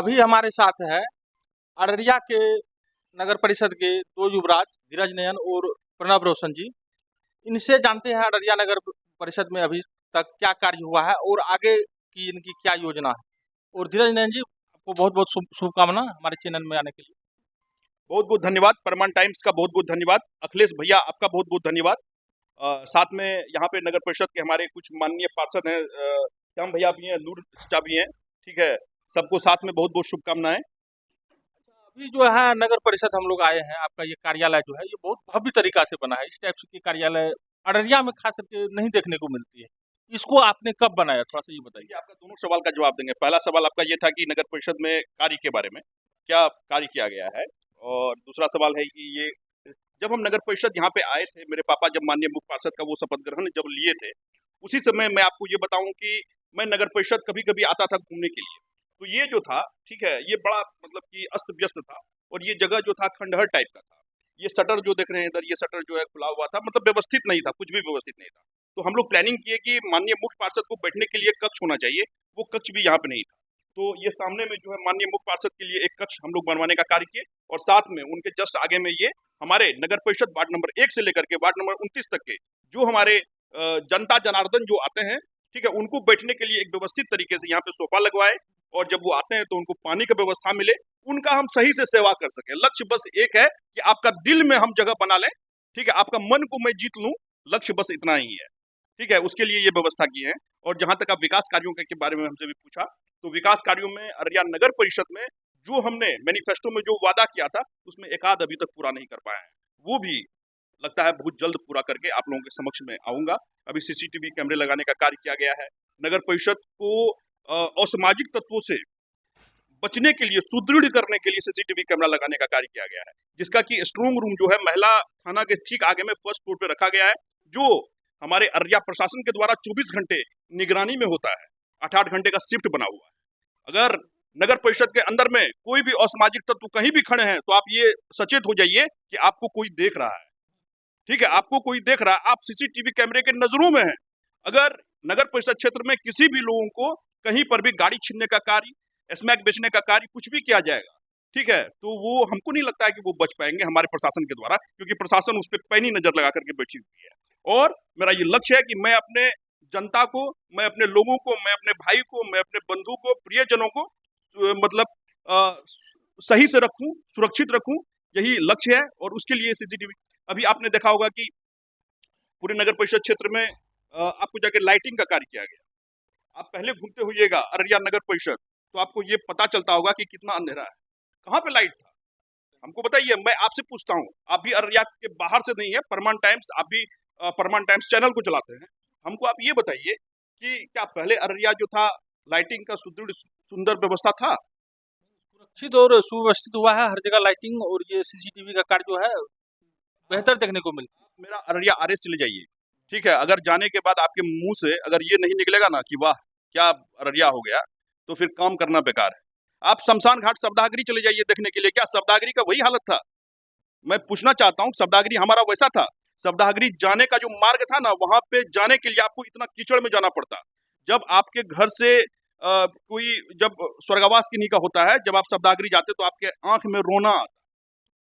अभी हमारे साथ है अररिया के नगर परिषद के दो युवराज धीरज नयन और प्रणव रोशन जी। इनसे जानते हैं अररिया नगर परिषद में अभी तक क्या कार्य हुआ है और आगे की इनकी क्या योजना है। और धीरज नयन जी, आपको बहुत बहुत शुभकामना हमारे चैनल में आने के लिए। बहुत बहुत धन्यवाद। परमान टाइम्स का बहुत बहुत धन्यवाद। अखिलेश भैया आपका बहुत बहुत धन्यवाद। साथ में यहाँ पे नगर परिषद के हमारे कुछ माननीय पार्षद हैं, श्याम भैया भी हैं, नूर चाचा भी हैं। ठीक है, सबको साथ में बहुत बहुत शुभकामनाएं। अभी जो है नगर परिषद हम लोग आए हैं, आपका ये कार्यालय जो है ये बहुत भव्य तरीका से बना है। इस टाइप की कार्यालय अररिया में खास करके नहीं देखने को मिलती है। इसको आपने कब बनाया, थोड़ा सा ये बताइए। आपका दोनों सवाल का जवाब देंगे। पहला सवाल आपका ये था कि नगर परिषद में कार्य के बारे में क्या कार्य किया गया है, और दूसरा सवाल है कि ये जब हम नगर परिषद यहाँ पे आए थे, मेरे पापा जब माननीय मुख्य पार्षद का वो शपथ ग्रहण जब लिए थे, उसी समय मैं आपको ये बताऊं कि मैं नगर परिषद कभी कभी आता था घूमने के लिए। तो ये जो था, ठीक है, ये बड़ा मतलब कि अस्त व्यस्त था, और ये जगह जो था खंडहर टाइप का था। ये शटर जो देख रहे हैं इधर, ये शटर जो है खुला हुआ था, मतलब व्यवस्थित नहीं था, कुछ भी व्यवस्थित नहीं था। तो हम लोग प्लानिंग किए कि माननीय मुख्य पार्षद को बैठने के लिए कक्ष होना चाहिए, वो कक्ष भी यहाँ पे नहीं था। तो ये सामने में जो है माननीय मुख्य पार्षद के लिए एक कक्ष हम लोग बनवाने का कार्य किए, और साथ में उनके जस्ट आगे में ये हमारे नगर परिषद वार्ड नंबर 1 से लेकर के वार्ड नंबर 29 तक के जो हमारे जनता जनार्दन जो आते हैं, ठीक है, उनको बैठने के लिए एक व्यवस्थित तरीके से यहाँ पे सोफा लगवाए, और जब वो आते हैं तो उनको पानी की व्यवस्था मिले, उनका हम सही से सेवा कर सके। लक्ष्य बस एक है कि आपका दिल में हम जगह बना लें, ठीक है, आपका मन को मैं जीत लूं, लक्ष्य बस इतना ही है। ठीक है, उसके लिए ये व्यवस्था की है। और जहां तक आप विकास कार्यों के बारे में हमसे भी पूछा, तो विकास कार्यों में अररिया नगर परिषद में जो हमने मैनिफेस्टो में जो वादा किया था, उसमें एक आध अभी तक पूरा नहीं कर पाए हैं। वो भी लगता है बहुत जल्द पूरा करके आप लोगों के समक्ष में आऊंगा। अभी सीसीटीवी कैमरे लगाने का कार्य किया गया है। नगर परिषद को असामाजिक तत्वों से बचने के लिए, सुदृढ़ करने के लिए सीसीटीवी कैमरा लगाने का कार्य किया गया है, जिसका कि स्ट्रॉन्ग रूम जो है महिला थाना के ठीक आगे में फर्स्ट फ्लोर पे रखा गया है, जो हमारे अररिया प्रशासन के द्वारा 24 घंटे निगरानी में होता है। 8-8 घंटे का शिफ्ट बना हुआ है। अगर नगर परिषद के अंदर में कोई भी असामाजिक तत्व कहीं भी खड़े हैं, तो आप ये सचेत हो जाइए कि आपको कोई देख रहा है। ठीक है, आपको कोई देख रहा है, आप सीसीटीवी कैमरे के नजरों में हैं। अगर नगर परिषद क्षेत्र में किसी भी लोगों को कहीं पर भी गाड़ी छीनने का कार्य, स्मैक बेचने का कार्य, कुछ भी किया जाएगा, ठीक है, तो वो हमको नहीं लगता है कि वो बच पाएंगे हमारे प्रशासन के द्वारा, क्योंकि प्रशासन उस पर पैनी नजर लगा करके बैठी हुई है। और मेरा ये लक्ष्य है कि मैं अपने जनता को, मैं अपने लोगों को, मैं अपने भाई को, मैं अपने बंधु को, प्रियजनों को मतलब सही से रखूं, सुरक्षित रखूं, यही लक्ष्य है। और उसके लिए सीसीटीवी, अभी आपने देखा होगा कि पूरे नगर परिषद क्षेत्र में आपको जाके लाइटिंग का कार्य किया गया। आप पहले घूमते होइएगा अररिया नगर परिषद, तो आपको ये पता चलता होगा कि कितना अंधेरा है, कहाँ पे लाइट था, हमको बताइए। मैं आपसे पूछता हूँ, आप भी अररिया के बाहर से नहीं है, परमान टाइम्स, आप भी परमान टाइम्स चैनल को चलाते हैं, हमको आप ये बताइए कि क्या पहले अररिया जो था लाइटिंग का सुदृढ़ सुंदर व्यवस्था था? सुरक्षित और सुव्यवस्थित हुआ है हर जगह लाइटिंग, और ये सीसीटीवी का कार्य जो है बेहतर देखने को मिलता है। मेरा अररिया आरएस चले जाइए, ठीक है, अगर जाने के बाद आपके मुंह से अगर ये नहीं निकलेगा ना कि वाह क्या अररिया हो गया, तो फिर काम करना बेकार है। आप शमशान घाट सवदागरी चले जाइए देखने के लिए, क्या सवदागरी का वही हालत था? मैं पूछना चाहता हूँ, सवदागरी हमारा वैसा था? सवदागरी जाने का जो मार्ग था ना, वहां पे जाने के लिए आपको इतना कीचड़ में जाना पड़ता। जब आपके घर से कोई जब स्वर्गवास की निका होता है, जब आप सवदागरी जाते तो आपके आंख में रोना आता।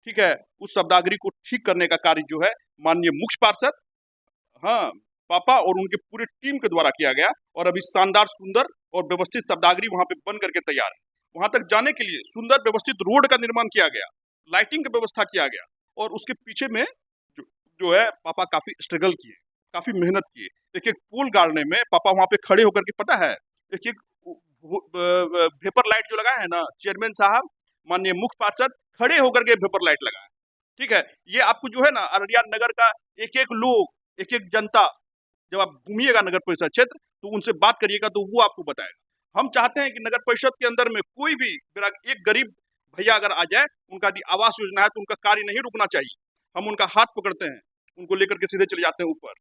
ठीक है, उस सवदागरी को ठीक करने का कार्य जो है माननीय मुख्य पार्षद, हाँ, पापा और उनके पूरे टीम के द्वारा किया गया, और अभी शानदार, सुंदर और व्यवस्थित सवदागरी वहां पे बन करके तैयार है। वहां तक जाने के लिए सुंदर व्यवस्थित रोड का निर्माण किया गया, लाइटिंग की व्यवस्था किया गया, और उसके पीछे में जो है पापा काफी स्ट्रगल किए, काफी मेहनत किए। एक एक पोल गाड़ने में पापा वहां पे खड़े होकर के, पता है, एक एक वेपर लाइट जो लगाए हैं ना चेयरमैन साहब, माननीय मुख्य पार्षद खड़े होकर के वेपर लाइट लगाए। ठीक है, ये आपको जो है ना अररिया नगर का एक एक लोग, एक एक जनता, जब आप घूमिएगा नगर परिषद क्षेत्र तो उनसे बात करिएगा तो वो आपको बताएगा। हम चाहते हैं कि नगर परिषद के अंदर में कोई भी मेरा एक गरीब भैया अगर आ जाए, उनका यदि आवास योजना है तो उनका कार्य नहीं रुकना चाहिए। हम उनका हाथ पकड़ते हैं, उनको लेकर के सीधे चले जाते हैं ऊपर।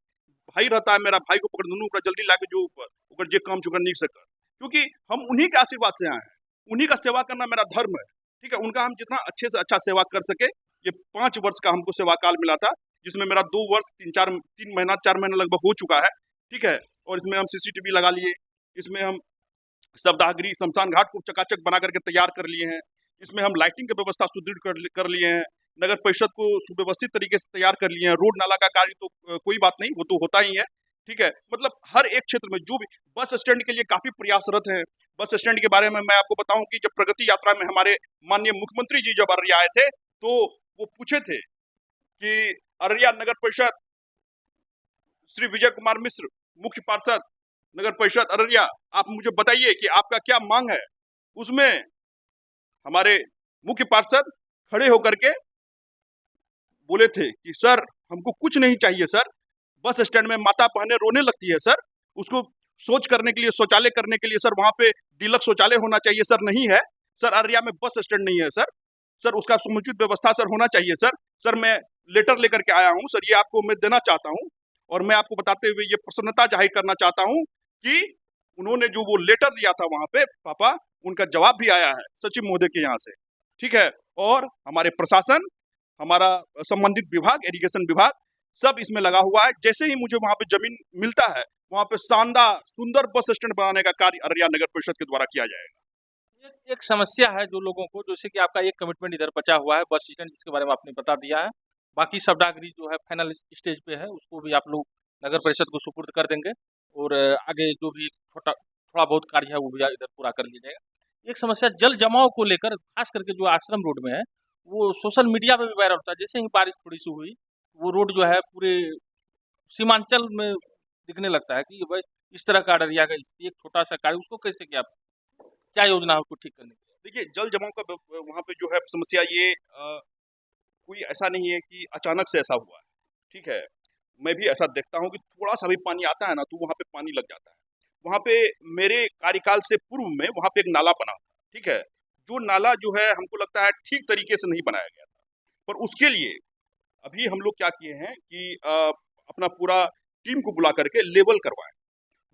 भाई रहता है मेरा, भाई को पकड़ दूं जल्दी लाके जो ऊपर जे काम चुका नहीं सकर, क्योंकि हम उन्हीं के आशीर्वाद से आए हैं, उन्हीं का सेवा करना मेरा धर्म है। ठीक है, उनका हम जितना अच्छे से अच्छा सेवा कर सके। ये 5 वर्ष का हमको सेवा काल मिला था, जिसमें मेरा 2 वर्ष 3 महीना 4 महीना लगभग हो चुका है। ठीक है, और इसमें हम सीसीटीवी लगा लिए, इसमें हम शवदाह शमशान घाट को चकाचक बना करके तैयार कर लिए हैं। इसमें हम लाइटिंग की व्यवस्था सुदृढ़ कर लिए हैं। नगर परिषद को सुव्यवस्थित तरीके से तैयार कर लिए हैं। रोड नाला का कार्य तो कोई बात नहीं, वो तो होता ही है, ठीक है। मतलब हर एक क्षेत्र में जो भी बस स्टैंड के लिए काफी प्रयासरत हैं। बस स्टैंड के बारे में मैं आपको बताऊं कि जब प्रगति यात्रा में हमारे माननीय मुख्यमंत्री जी जब अररिया आए थे, तो वो पूछे थे कि अररिया नगर परिषद श्री विजय कुमार मिश्र, मुख्य पार्षद नगर परिषद अररिया, आप मुझे बताइए कि आपका क्या मांग है। उसमें हमारे मुख्य पार्षद खड़े होकर के बोले थे कि सर हमको कुछ नहीं चाहिए सर, बस स्टैंड में माता बहनें रोने लगती है सर, उसको सोच करने के लिए, शौचालय करने के लिए सर वहां पे डीलक्स शौचालय होना चाहिए सर, नहीं है सर, अररिया में बस स्टैंड नहीं है सर, सर उसका समुचित व्यवस्था सर होना चाहिए सर। सर मैं लेटर लेकर के आया हूं सर, ये आपको मैं देना चाहता हूं और मैं आपको बताते हुए ये प्रसन्नता जाहिर करना चाहता हूं कि उन्होंने जो वो लेटर दिया था वहां पे पापा, उनका जवाब भी आया है सचिव महोदय के यहाँ से, ठीक है। और हमारे प्रशासन, हमारा संबंधित विभाग, इरिगेशन विभाग, सब इसमें लगा हुआ है। जैसे ही मुझे वहां पे जमीन मिलता है, वहां पे शानदार सुंदर बस स्टैंड बनाने का कार्य अररिया नगर परिषद के द्वारा किया जाएगा। एक समस्या है जो लोगों को, जैसे कि आपका एक कमिटमेंट इधर बचा हुआ है बस स्टैंड, जिसके बारे में आपने बता दिया है, बाकी शवदाह जो है फाइनल स्टेज पे है, उसको भी आप लोग नगर परिषद को सुपुर्द कर देंगे और आगे जो भी थोड़ा बहुत कार्य है वो भी इधर पूरा कर लिया जाएगा। एक समस्या जल जमाव को लेकर, खास करके जो आश्रम रोड में है, वो सोशल मीडिया पे भी वायरल होता है। जैसे ही बारिश थोड़ी सी हुई, वो रोड जो है पूरे सीमांचल में दिखने लगता है कि भाई इस तरह का अररिया का एक छोटा सा कार्य, उसको कैसे क्या योजना है उसको ठीक करने की? देखिए जल जमाव का वहाँ पे जो है समस्या ये कोई ऐसा नहीं है कि अचानक से ऐसा हुआ है, ठीक है। मैं भी ऐसा देखता हूँ कि थोड़ा सा भी पानी आता है ना तो वहाँ पे पानी लग जाता है। वहाँ पे मेरे कार्यकाल से पूर्व में वहाँ पे एक नाला बना था, ठीक है। जो नाला जो है हमको लगता है ठीक तरीके से नहीं बनाया गया था, पर उसके लिए अभी हम लोग क्या किए हैं कि अपना पूरा टीम को बुला करके लेवल करवाए।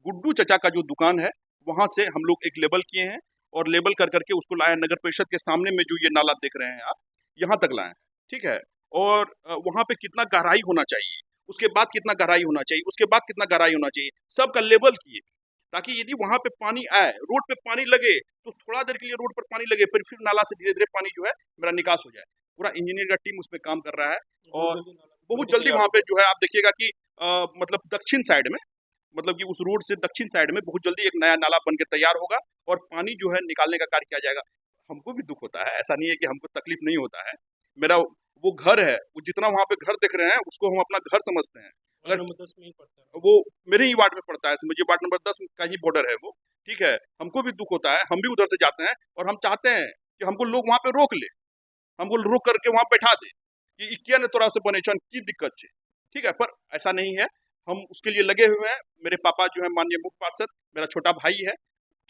गुड्डू चचा का जो दुकान है वहां से हम लोग एक लेवल किए हैं और लेवल कर करके उसको लाए नगर परिषद के सामने में जो ये नाला देख रहे हैं आप, यहाँ तक लाए हैं, ठीक है। और वहां पे कितना गहराई होना चाहिए, उसके बाद कितना गहराई होना चाहिए, उसके बाद कितना गहराई होना चाहिए, सबका लेवल किए, ताकि यदि वहां पे पानी आए, रोड पे पानी लगे तो थोड़ा देर के लिए रोड पर पानी लगे, फिर नाला से धीरे धीरे पानी जो है मेरा निकास हो जाए। पूरा इंजीनियर का टीम उसमें काम कर रहा है और बहुत जल्दी वहां पे जो है आप देखिएगा कि मतलब दक्षिण साइड में, मतलब कि उस रोड से दक्षिण साइड में बहुत जल्दी एक नया नाला बन के तैयार होगा और पानी जो है निकालने का कार्य किया जाएगा। हमको भी दुख होता है, ऐसा नहीं है कि हमको तकलीफ नहीं होता है। मेरा वो घर है, वो जितना वहां पे घर देख रहे हैं उसको हम अपना घर समझते हैं। अगर वो मेरे ही वार्ड में पड़ता है, समझिए वार्ड नंबर 10 का ही बॉर्डर है वो, ठीक है। हमको भी दुख होता है, हम भी उधर से जाते हैं और हम चाहते हैं कि हमको लोग वहां पे रोक ले, हमको रोक करके वहां बैठा दे कि क्या न तोरा से बने की दिक्कत है, ठीक है। पर ऐसा नहीं है, हम उसके लिए लगे हुए हैं। मेरे पापा जो है माननीय मुख्य पार्षद, मेरा छोटा भाई है,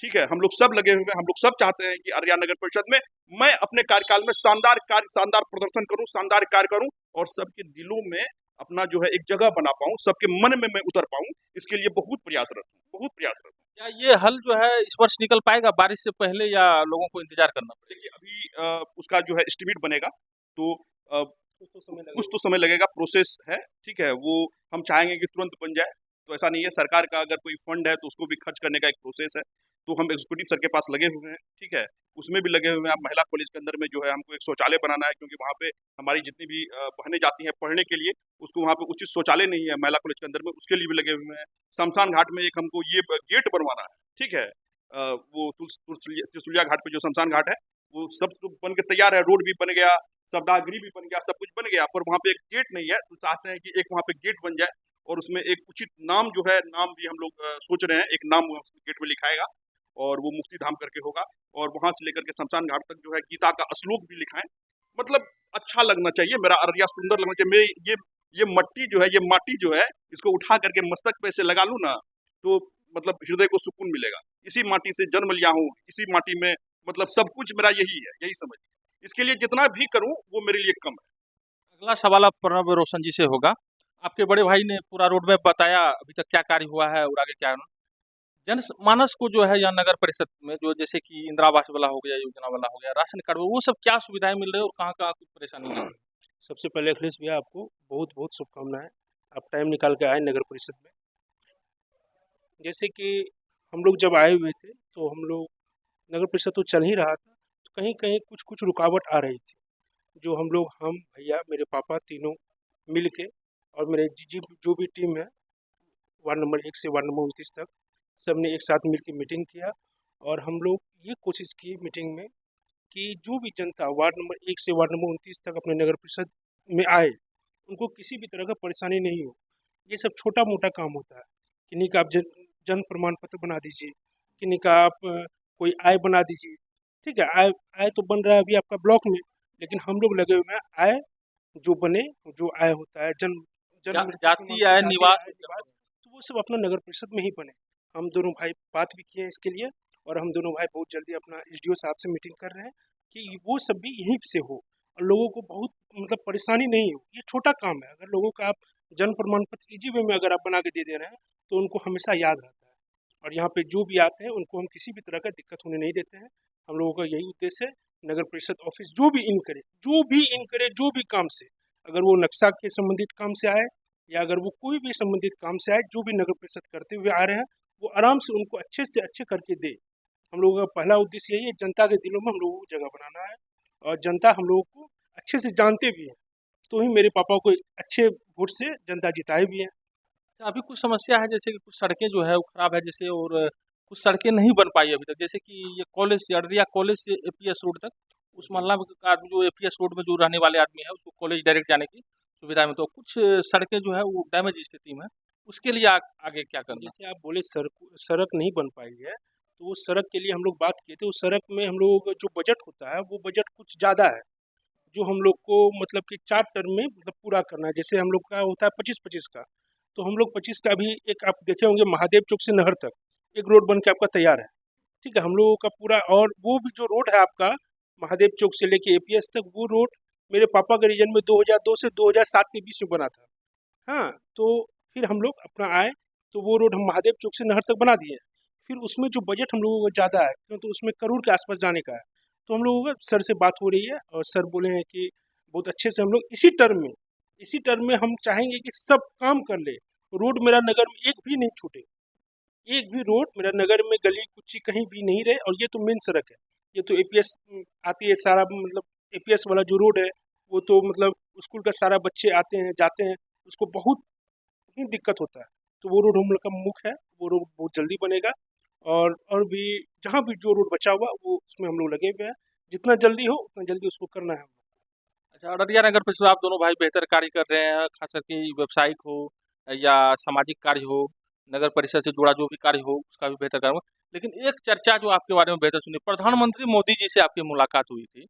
ठीक है। हम लोग सब लगे हुए हैं, हम लोग सब चाहते हैं कि अररिया नगर परिषद में मैं अपने कार्यकाल में शानदार कार्य, शानदार प्रदर्शन करूं, शानदार कार्य करूं और सबके दिलों में अपना जो है एक जगह बना पाऊं, सबके मन में मैं उतर पाऊं, इसके लिए बहुत प्रयासरत हूँ, बहुत प्रयासरत हूँ। क्या ये हल जो है इस वर्ष निकल पाएगा बारिश से पहले, या लोगों को इंतजार करना पड़ेगा? देखिए अभी उसका जो है एस्टिमेट बनेगा, तो कुछ तो समय लगेगा, प्रोसेस है, ठीक है। वो हम चाहेंगे कि तुरंत बन जाए, तो ऐसा नहीं है। सरकार का अगर कोई फंड है तो उसको भी खर्च करने का एक प्रोसेस है, तो हम एग्जीक्यूटिव सर के पास लगे हुए हैं, ठीक है। उसमें भी लगे हुए हैं। महिला कॉलेज के अंदर में जो है हमको एक शौचालय बनाना है, क्योंकि वहाँ पे हमारी जितनी भी बहनें जाती हैं पढ़ने के लिए, उसको वहाँ पे उचित शौचालय नहीं है महिला कॉलेज के अंदर में, उसके लिए भी लगे हुए हैं। शमशान घाट में एक हमको ये गेट बनवाना है, ठीक है। वो त्रिशुलिया घाट पे जो शमशान घाट है वो सब तो बन के तैयार है, रोड भी बन गया, शवदाहगिरी भी बन गया, सब कुछ बन गया, पर वहाँ पे एक गेट नहीं है। तो चाहते हैं कि एक वहाँ पे गेट बन जाए और उसमें एक उचित नाम जो है, नाम भी हम लोग सोच रहे हैं, एक नाम गेट में लिखाएगा और वो मुक्ति धाम करके होगा और वहां से लेकर के शमशान घाट तक जो है गीता का श्लोक भी लिखाएं। मतलब अच्छा लगना चाहिए, मेरा अररिया सुंदर लगना चाहिए। मेरी ये मट्टी जो है, ये माटी जो है, इसको उठा करके मस्तक पे से लगा लूं ना तो मतलब हृदय को सुकून मिलेगा। इसी माटी से जन्म लिया हूँ, इसी माटी में मतलब सब कुछ मेरा यही है, यही समझ। इसके लिए जितना भी करूं वो मेरे लिए कम है। अगला सवाल अब प्रणब रोशन जी से होगा। आपके बड़े भाई ने पूरा रोड मैप बताया, अभी तक क्या कार्य हुआ है और आगे क्या। जनमानस को जो है या नगर परिषद में जो, जैसे कि इंदिरा आवास वाला हो गया, योजना वाला हो गया, राशन कार्ड, वो सब क्या सुविधाएं मिल रही है और कहाँ कहाँ कुछ परेशानी है? सबसे पहले अखिलेश भैया आपको बहुत बहुत शुभकामनाएं, आप टाइम निकाल के आए नगर परिषद में। जैसे कि हम लोग जब आए हुए थे तो हम लोग नगर परिषद तो चल ही रहा था, तो कहीं कहीं कुछ कुछ रुकावट आ रही थी, जो हम भैया मेरे पापा तीनों मिल के और मेरे जो भी टीम है वार्ड नंबर 1 से वार्ड नंबर 29 तक सबने एक साथ मिल के मीटिंग किया। और हम लोग ये कोशिश की मीटिंग में कि जो भी जनता वार्ड नंबर 1 से वार्ड नंबर 29 तक अपने नगर परिषद में आए, उनको किसी भी तरह का परेशानी नहीं हो। ये सब छोटा-मोटा काम होता है। किन्हीं का आप जन्म प्रमाण पत्र बना दीजिए, किन्हीं का आप कोई आय बना दीजिए, ठीक है? आय आय तो बन रहा है अभी आपका ब्लॉक में, लेकिन हम लोग लगे हुए हैं आय जो बने, जो आय होता है जन्म जन्म मृत्यु प्रमाण जाति पत्र, आय जाति निवास। आय निवास, तो वो सब अपना नगर परिषद में ही बने। हम दोनों भाई बात भी किए हैं इसके लिए, और हम दोनों भाई बहुत जल्दी अपना एसडीओ साहब से मीटिंग कर रहे हैं कि वो सब भी यहीं से हो और लोगों को बहुत मतलब परेशानी नहीं हो। ये छोटा काम है, अगर लोगों का आप जन्म प्रमाण पत्र इजी वे में अगर आप बना के दे दे रहे हैं तो उनको हमेशा याद रहता है। और यहाँ पे जो भी आते हैं उनको हम किसी भी तरह का दिक्कत होने नहीं देते हैं। हम लोगों का यही उद्देश्य है, नगर परिषद ऑफिस जो भी इन करे, जो भी काम से, अगर वो नक्शा के संबंधित काम से आए या अगर वो कोई भी संबंधित काम से आए, जो भी नगर परिषद करते हुए आ रहे हैं वो आराम से उनको अच्छे से अच्छे करके दे। हम लोगों का पहला उद्देश्य यही है, जनता के दिलों में हम लोगों को जगह बनाना है और जनता हम लोगों को अच्छे से जानते भी हैं, तो ही मेरे पापा को अच्छे वोट से जनता जिताए भी हैं। अभी कुछ समस्या है, जैसे कि कुछ सड़कें जो है वो खराब है, जैसे और कुछ सड़कें नहीं बन पाई अभी तक, जैसे कि ये कॉलेज से अररिया कॉलेज से एपीएस रोड तक, उस मोहल्ला में का आदमी जो एपीएस रोड में जो रहने वाले आदमी है उसको कॉलेज डायरेक्ट जाने की सुविधा में, तो कुछ सड़कें जो है वो डैमेज स्थिति में है, उसके लिए आगे क्या करना। जैसे आप बोले सड़क नहीं बन पाई है, तो वो सड़क के लिए हम लोग बात किए थे। उस सड़क में हम लोगों का जो बजट होता है वो बजट कुछ ज़्यादा है, जो हम लोग को मतलब कि 4 टर्म में मतलब पूरा करना है। जैसे हम लोग का होता है 25-25 का, तो हम लोग 25 का अभी एक आप देखे होंगे महादेव चौक से नहर तक एक रोड बन के आपका तैयार है, ठीक है? हम लोगों का पूरा, और वो भी जो रोड है आपका महादेव चौक से लेके एपीएस तक, वो रोड मेरे पापा के रीजन में 2002 से 2007 के बीच में बना था। हाँ, तो फिर हम लोग अपना आए तो वो रोड हम महादेव चौक से नहर तक बना दिए। फिर उसमें जो बजट हम लोगों का ज़्यादा है, क्यों तो उसमें करोड़ के आसपास जाने का है। तो हम लोगों का सर से बात हो रही है और सर बोले हैं कि बहुत अच्छे से हम लोग इसी टर्म में हम चाहेंगे कि सब काम कर ले। रोड मेरा नगर में एक भी नहीं छूटे, एक भी रोड मेरा नगर में गली कुची कहीं भी नहीं रहे। और ये तो मेन सड़क है, ये तो एपीएस आती है सारा, मतलब एपीएस वाला जो रोड है वो तो मतलब स्कूल का सारा बच्चे आते हैं जाते हैं, उसको बहुत ही दिक्कत होता है। तो वो रोड हम लोग का मुख्य है, वो रोड बहुत जल्दी बनेगा। और भी जहाँ भी जो रोड बचा हुआ वो उसमें हम लोग लगे हुए हैं, जितना जल्दी हो उतना जल्दी उसको करना है। अच्छा, अररिया नगर परिषद आप दोनों भाई बेहतर कार्य कर रहे हैं, खास करके वेबसाइट हो या सामाजिक कार्य हो, नगर परिषद से जुड़ा जो भी कार्य हो उसका भी बेहतर कार्य हो। लेकिन एक चर्चा जो आपके बारे में बेहतर सुनी, प्रधानमंत्री मोदी जी से आपकी मुलाकात हुई थी,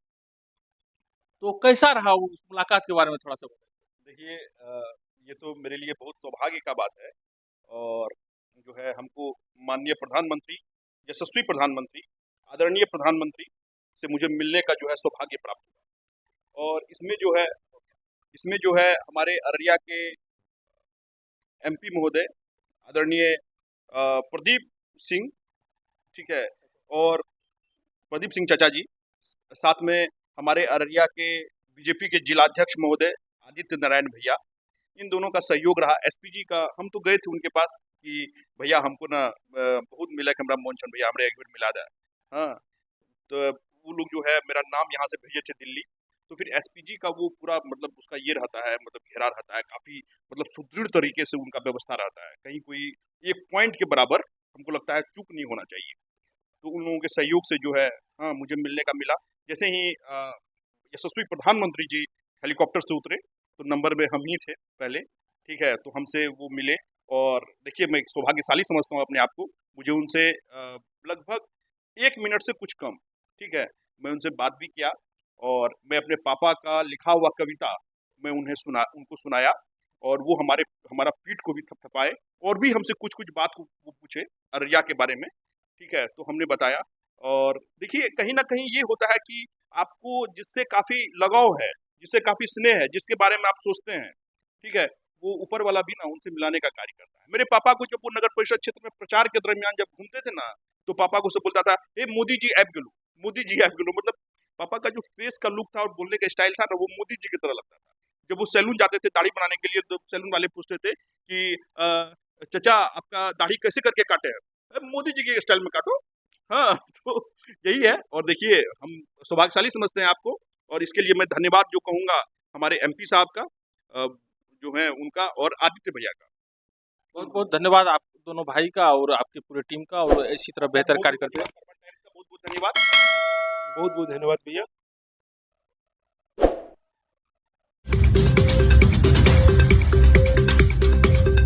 तो कैसा रहा उस मुलाकात के बारे में थोड़ा सा बताइए। देखिए ये तो मेरे लिए बहुत सौभाग्य का बात है। और जो है हमको माननीय प्रधानमंत्री, यशस्वी प्रधानमंत्री, आदरणीय प्रधानमंत्री से मुझे मिलने का जो है सौभाग्य प्राप्त हुआ। और इसमें जो है हमारे अररिया के एमपी महोदय आदरणीय प्रदीप सिंह, ठीक है, और प्रदीप सिंह चाचा जी, साथ में हमारे अररिया के बीजेपी के जिलाध्यक्ष महोदय आदित्य नारायण भैया, इन दोनों का सहयोग रहा। एसपीजी का हम तो गए थे उनके पास कि भैया हमको ना बहुत मिला कि हमरा मोहन भैया हमरे एक बार मिला दा। हाँ, तो वो लोग जो है मेरा नाम यहाँ से भेजे थे दिल्ली। तो फिर एसपीजी का वो पूरा मतलब उसका ये रहता है, मतलब घेरा रहता है, काफ़ी मतलब सुदृढ़ तरीके से उनका व्यवस्था रहता है, कहीं कोई एक पॉइंट के बराबर हमको लगता है चूक नहीं होना चाहिए। तो उन लोगों के सहयोग से जो है हाँ मुझे मिलने का मिला। जैसे ही यशस्वी प्रधानमंत्री जी हेलीकॉप्टर से उतरे तो नंबर में हम ही थे पहले, ठीक है, तो हमसे वो मिले। और देखिए मैं एक सौभाग्यशाली समझता हूँ अपने आप को, मुझे उनसे लगभग 1 मिनट से कुछ कम, ठीक है, मैं उनसे बात भी किया और मैं अपने पापा का लिखा हुआ कविता मैं उनको सुनाया। और वो हमारा पीठ को भी थपथपाए और भी हमसे कुछ कुछ बात वो पूछे अररिया के बारे में, ठीक है, तो हमने बताया। और देखिए कहीं ना कहीं ये होता है कि आपको जिससे काफी लगाव है, जिससे काफी स्नेह है, जिसके बारे में आप सोचते हैं, ठीक है, वो ऊपर वाला भी ना उनसे मिलाने का कार्य करता है। मेरे पापा को जब वो नगर परिषद क्षेत्र में प्रचार के दरमियान जब घूमते थे ना, तो पापा को सब बोलता था, ए मोदी जी ऐप गलू, मोदी जी ऐप गलू। मतलब पापा का जो फेस का लुक था और बोलने का स्टाइल था ना, वो मोदी जी की तरह लगता था। जब वो सैलून जाते थे दाढ़ी बनाने के लिए, तो सैलून वाले पूछते थे कि चचा आपका दाढ़ी कैसे करके काटे हैं, मोदी जी के स्टाइल में काटो। हाँ, तो यही है। और देखिए, हम सौभाग्यशाली समझते हैं आपको, और इसके लिए मैं धन्यवाद जो कहूँगा हमारे एमपी साहब का, जो है उनका, और आदित्य भैया का। बहुत बहुत धन्यवाद आप दोनों भाई का और आपकी पूरी टीम का, और इसी तरह बेहतर कार्य करते हैं। बहुत बहुत धन्यवाद। बहुत बहुत धन्यवाद भैया।